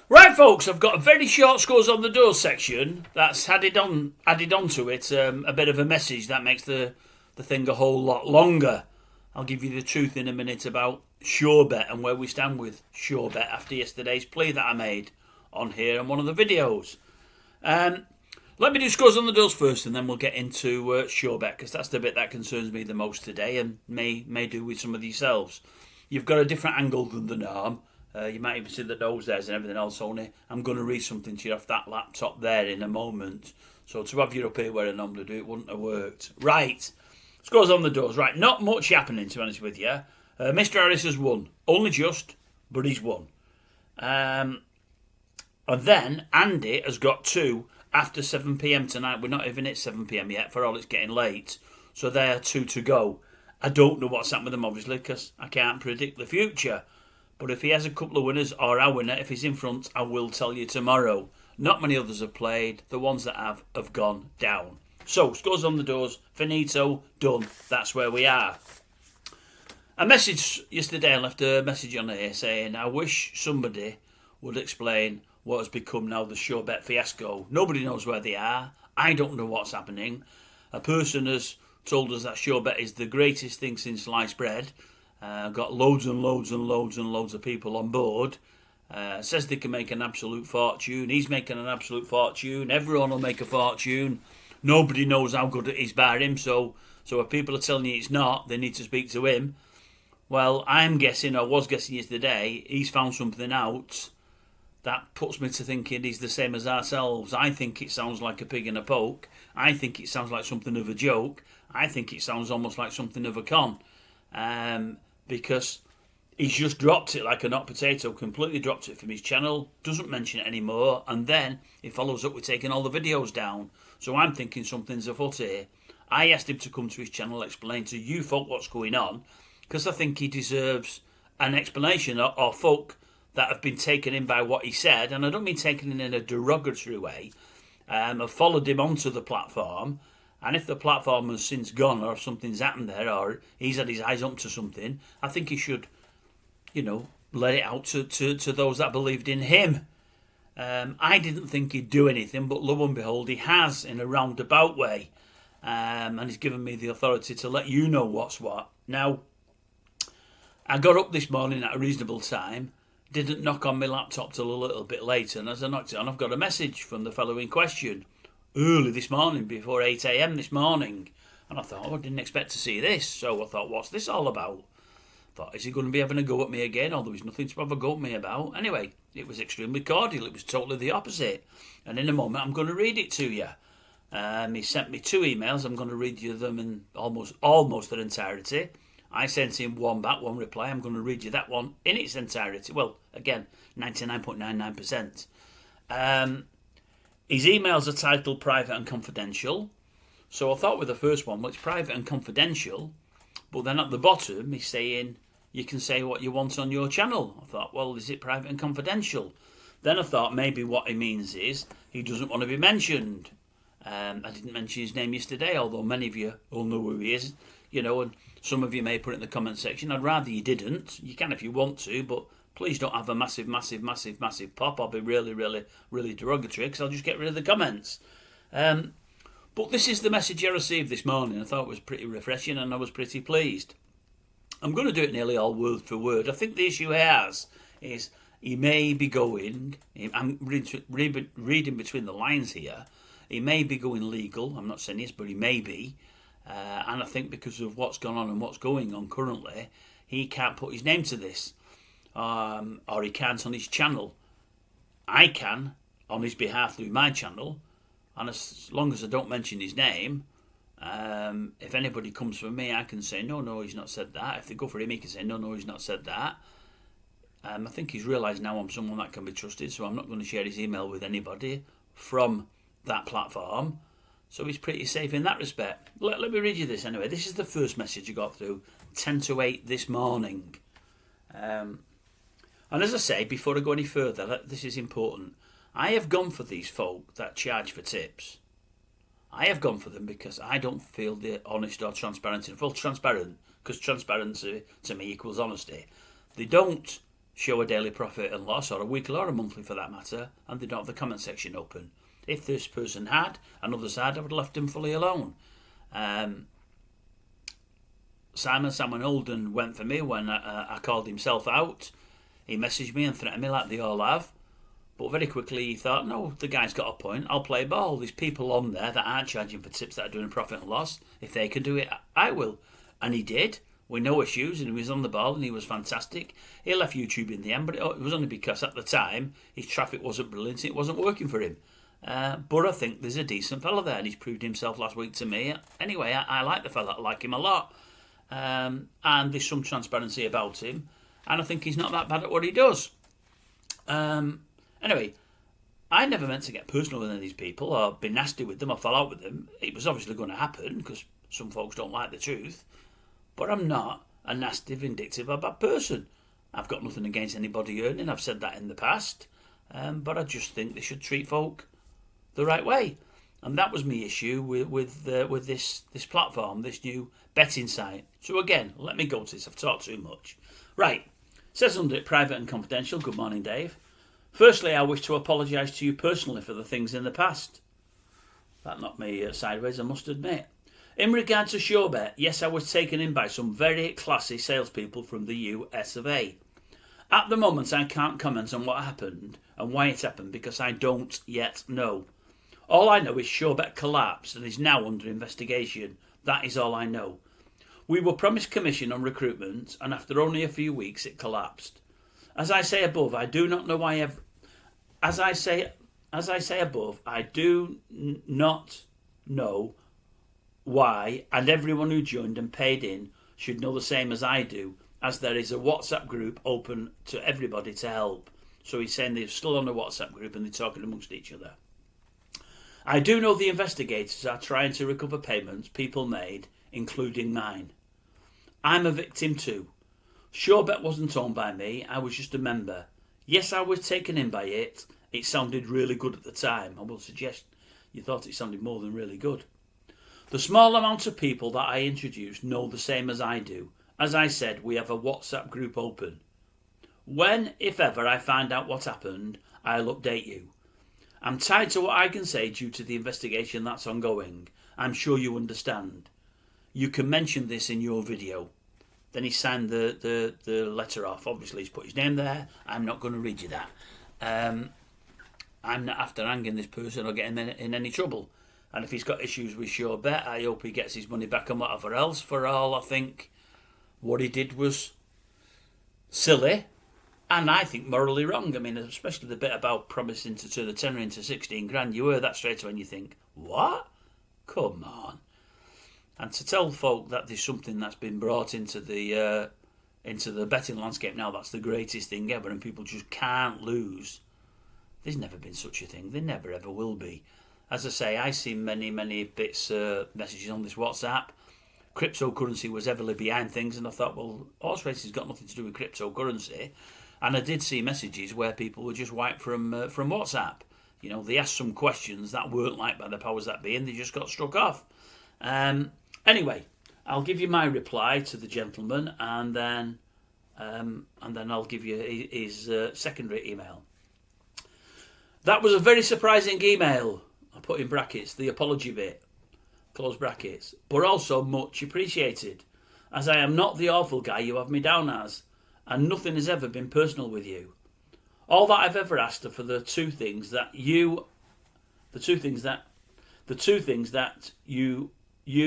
Right, folks, I've got a very short scores on the doors section that's added onto it a bit of a message that makes the thing a whole lot longer. I'll give you the truth in a minute about SUREBET and where we stand with SUREBET after yesterday's plea that I made on here in one of the videos. Let me do scores on the doors first, and then we'll get into SUREBET, because that's the bit that concerns me the most today, and may do with some of yourselves. You've got a different angle than the norm. You might even see the nose there's and everything else on it. I'm going to read something to you off that laptop there in a moment. So to have you up here where I normally do it wouldn't have worked. Right, scores on the doors. Right, not much happening, to be honest with you. Mr. Harris has won. Only just, but he's won. And then Andy has got 2 after 7 p.m. tonight. We're not even at 7 p.m. yet, for all it's getting late. So there are 2 to go. I don't know what's happened with them, obviously, because I can't predict the future. But if he has a couple of winners, or a winner, if he's in front, I will tell you tomorrow. Not many others have played. The ones that have gone down. So, scores on the doors. Finito. Done. That's where we are. A message yesterday, I left a message on here saying, I wish somebody would explain what has become now the SUREBET fiasco. Nobody knows where they are. I don't know what's happening. A person has told us that SUREBET is the greatest thing since sliced bread. Got loads and loads and loads and loads of people on board. Says they can make an absolute fortune. He's making an absolute fortune. Everyone will make a fortune. Nobody knows how good it is bar him. So if people are telling you it's not, they need to speak to him. Well, I'm guessing, or was guessing yesterday, he's found something out that puts me to thinking he's the same as ourselves. I think it sounds like a pig in a poke. I think it sounds like something of a joke. I think it sounds almost like something of a con. Because he's just dropped it like a hot potato, completely dropped it from his channel, doesn't mention it anymore, and then he follows up with taking all the videos down. So I'm thinking something's afoot here. I asked him to come to his channel, explain to you folk what's going on, because I think he deserves an explanation, or folk that have been taken in by what he said, and I don't mean taken in a derogatory way, have followed him onto the platform. And if the platform has since gone, or if something's happened there, or he's had his eyes up to something, I think he should, let it out to those that believed in him. I didn't think he'd do anything, but lo and behold, he has in a roundabout way. And he's given me the authority to let you know what's what. Now, I got up this morning at a reasonable time, didn't knock on my laptop till a little bit later, and as I knocked it on, I've got a message from the fellow in question. Early this morning, before 8 a.m. this morning. And I thought, I didn't expect to see this. So I thought, what's this all about? Thought, is he going to be having a go at me again? Although there's nothing to have a go at me about. Anyway, it was extremely cordial. It was totally the opposite. And in a moment, I'm going to read it to you. He sent me 2 emails. I'm going to read you them in almost their entirety. I sent him one back, one reply. I'm going to read you that one in its entirety. Well, again, 99.99%. His emails are titled Private and Confidential. So I thought with the first one, well, it's private and confidential. But then at the bottom, he's saying, you can say what you want on your channel. I thought, well, is it private and confidential? Then I thought maybe what he means is he doesn't want to be mentioned. I didn't mention his name yesterday, although many of you all know who he is. And some of you may put it in the comment section. I'd rather you didn't. You can if you want to, but please don't have a massive pop. I'll be really derogatory, because I'll just get rid of the comments. But this is the message I received this morning. I thought it was pretty refreshing, and I was pretty pleased. I'm going to do it nearly all word for word. I think the issue he has is he may be going, I'm reading between the lines here, he may be going legal. I'm not saying this, but he may be. And I think because of what's gone on and what's going on currently, he can't put his name to this. Or he can't on his channel. I can on his behalf through my channel, and as long as I don't mention his name, if anybody comes for me, I can say no, he's not said that. If they go for him, he can say no, he's not said that. I think he's realised now I'm someone that can be trusted, so I'm not going to share his email with anybody from that platform. So he's pretty safe in that respect. Let me read you this anyway. This is the first message I got through 10 to 8 this morning. And as I say, before I go any further, this is important. I have gone for these folk that charge for tips. I have gone for them because I don't feel they're honest or transparent enough. Well, transparent, because transparency to me equals honesty. They don't show a daily profit and loss, or a weekly or a monthly for that matter, and they don't have the comment section open. If this person had, and others had, I would have left them fully alone. Simon Holden went for me when I called himself out. He messaged me and threatened me like they all have. But very quickly he thought, no, the guy's got a point. I'll play ball. There's people on there that aren't charging for tips that are doing profit and loss. If they can do it, I will. And he did, with no issues, and he was on the ball and he was fantastic. He left YouTube in the end, but it was only because at the time his traffic wasn't brilliant. It wasn't working for him. But I think there's a decent fella there, and he's proved himself last week to me. Anyway, I like the fella. I like him a lot. And there's some transparency about him. And I think he's not that bad at what he does. Anyway, I never meant to get personal with any of these people or be nasty with them or fall out with them. It was obviously going to happen because some folks don't like the truth. But I'm not a nasty, vindictive or bad person. I've got nothing against anybody earning. I've said that in the past. But I just think they should treat folk the right way. And that was my issue with this platform, this new betting site. So again, let me go to this. I've talked too much. Right. It says under it, private and confidential. Good morning, Dave. Firstly, I wish to apologise to you personally for the things in the past. That knocked me sideways, I must admit. In regard to SUREBET, yes, I was taken in by some very classy salespeople from the US of A. At the moment, I can't comment on what happened and why it happened because I don't yet know. All I know is SUREBET collapsed and is now under investigation. That is all I know. We were promised commission on recruitment, and after only a few weeks, it collapsed. As I say above, I do not know why. As I say above, I do not know why, and everyone who joined and paid in should know the same as I do, as there is a WhatsApp group open to everybody to help. So he's saying they're still on a WhatsApp group and they're talking amongst each other. I do know the investigators are trying to recover payments people made, including mine. I'm a victim too. SUREBET wasn't owned by me, I was just a member. Yes, I was taken in by it. It sounded really good at the time. I will suggest you thought it sounded more than really good. The small amount of people that I introduced know the same as I do. As I said, we have a WhatsApp group open. When, if ever, I find out what happened, I'll update you. I'm tied to what I can say due to the investigation that's ongoing. I'm sure you understand. You can mention this in your video. Then he signed the letter off. Obviously, he's put his name there. I'm not going to read you that. I'm not after hanging this person or getting him in any trouble. And if he's got issues with SUREBET, I hope he gets his money back and whatever else. For all I think what he did was silly and I think morally wrong. I mean, especially the bit about promising to turn the tenner into 16 grand. You hear that straight away and you think, what? Come on. And to tell folk that there's something that's been brought into the betting landscape now that's the greatest thing ever and people just can't lose. There's never been such a thing. There never ever will be. As I say, I see many bits, messages on this WhatsApp. Cryptocurrency was heavily behind things, and I thought, well, horse racing's got nothing to do with cryptocurrency. And I did see messages where people were just wiped from WhatsApp. You know, they asked some questions that weren't liked by the powers that be, and they just got struck off. Anyway, I'll give you my reply to the gentleman, and then I'll give you his secondary email. That was a very surprising email. I put in brackets the apology bit, close brackets, but also much appreciated, as I am not the awful guy you have me down as, and nothing has ever been personal with you. All that I've ever asked are for the two things that you,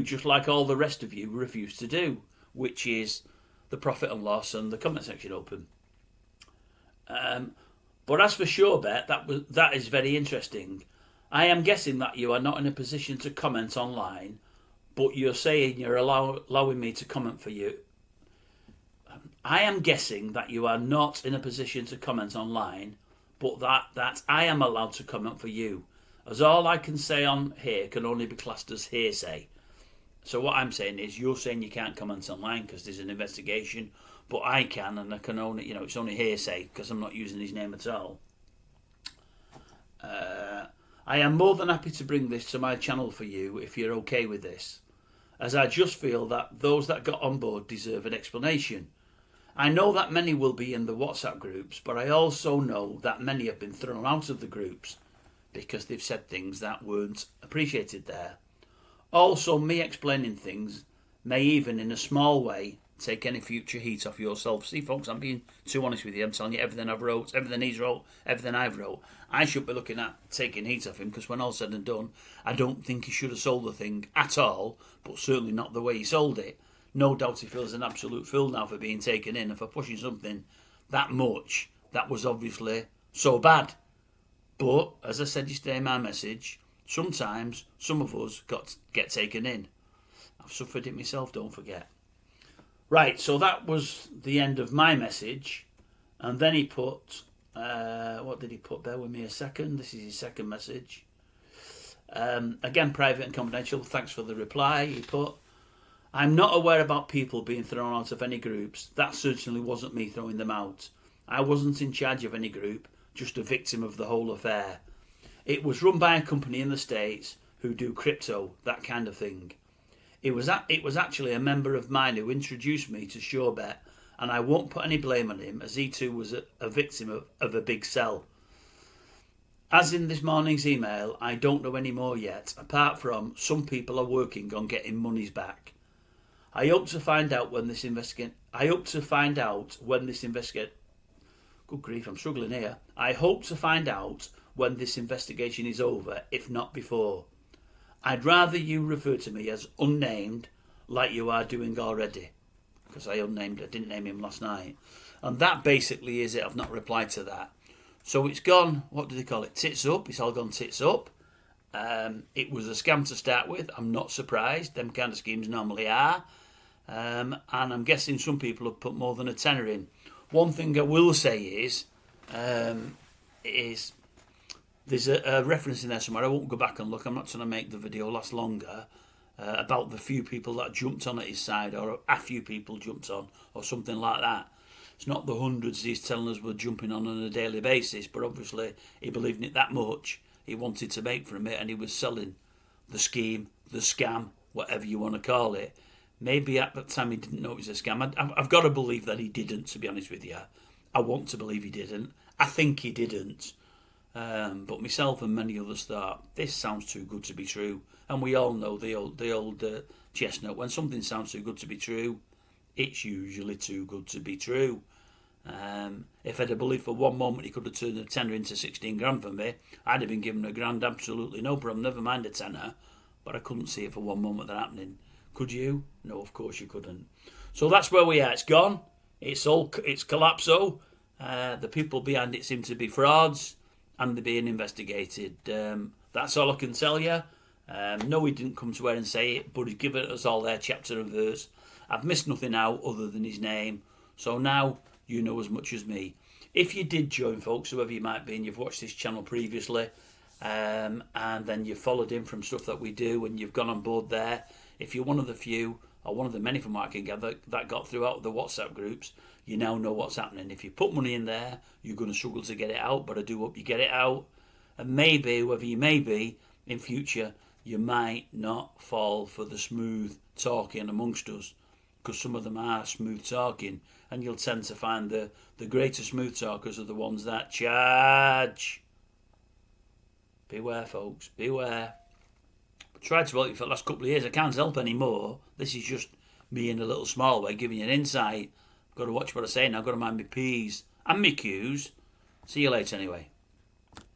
just like all the rest of you, refuse to do, which is the profit and loss and the comment section open. But as for SUREBET, that is very interesting. I am guessing that you are not in a position to comment online, but you're saying you're allowing me to comment for you. I am guessing that you are not in a position to comment online, but that I am allowed to comment for you, as all I can say on here can only be classed as hearsay. So what I'm saying is, you're saying you can't comment online because there's an investigation, but I can, and I can only, it's only hearsay because I'm not using his name at all. I am more than happy to bring this to my channel for you if you're okay with this, as I just feel that those that got on board deserve an explanation. I know that many will be in the WhatsApp groups, but I also know that many have been thrown out of the groups because they've said things that weren't appreciated there. Also, me explaining things may even, in a small way, take any future heat off yourself. See, folks, I'm being too honest with you. I'm telling you everything I've wrote, everything he's wrote, everything I've wrote. I should be looking at taking heat off him, because when all's said and done, I don't think he should have sold the thing at all, but certainly not the way he sold it. No doubt he feels an absolute fool now for being taken in and for pushing something that much that was obviously so bad. But, as I said yesterday in my message, sometimes some of us get taken in. I've suffered it myself, don't forget. Right, so that was the end of my message. And then he put, what did he put? Bear with me a second. This is his second message. Again, private and confidential. Thanks for the reply. He put, I'm not aware about people being thrown out of any groups. That certainly wasn't me throwing them out. I wasn't in charge of any group, just a victim of the whole affair. It was run by a company in the States who do crypto, that kind of thing. It was actually a member of mine who introduced me to SUREBET, and I won't put any blame on him, as he too was a victim of a big sell. As in this morning's email, I don't know any more yet, apart from some people are working on getting monies back. I hope to find out when this investigation. Good grief, I'm struggling here. I hope to find out when this investigation is over, if not before. I'd rather you refer to me as unnamed, like you are doing already, because I didn't name him last night. And that basically is it. I've not replied to that. So it's gone, what do they call it, tits up. It's all gone tits up. It was a scam to start with. I'm not surprised. Them kind of schemes normally are. And I'm guessing some people have put more than a tenner in. One thing I will say is there's a reference in there somewhere. I won't go back and look. I'm not trying to make the video last longer. About the few people that jumped on at his side, or a few people jumped on, or something like that. It's not the hundreds he's telling us were jumping on a daily basis, but obviously he believed in it that much. He wanted to make from it, and he was selling the scheme, the scam, whatever you want to call it. Maybe at that time he didn't know it was a scam. I've got to believe that he didn't, to be honest with you. I want to believe he didn't. I think he didn't. But myself and many others thought, this sounds too good to be true. And we all know the old chestnut. When something sounds too good to be true, it's usually too good to be true. If I'd have believed for one moment he could have turned a tenner into 16 grand for me, I'd have been given a grand, absolutely no problem, never mind a tenner. But I couldn't see it for one moment that happening. Could you? No, of course you couldn't. So that's where we are. It's gone. It's collapso. The people behind it seem to be frauds, and they're being investigated. That's all I can tell you. No, he didn't come to here and say it, but he's given us all their chapter and verse. I've missed nothing out other than his name. So now you know as much as me. If you did join, folks, whoever you might be, and you've watched this channel previously, and then you've followed in from stuff that we do, and you've gone on board there, if you're one of the few, or one of the many from what I can gather, that got throughout the WhatsApp groups, you now know what's happening. If you put money in there, you're going to struggle to get it out, but I do hope you get it out. And maybe, whoever you may be, in future, you might not fall for the smooth talking amongst us, because some of them are smooth talking, and you'll tend to find the greater smooth talkers are the ones that charge. Beware, folks, beware. Tried to help you for the last couple of years. I can't help anymore. This is just me in a little small way giving you an insight. I've got to watch what I say now. I've got to mind my P's and my Q's. See you later anyway.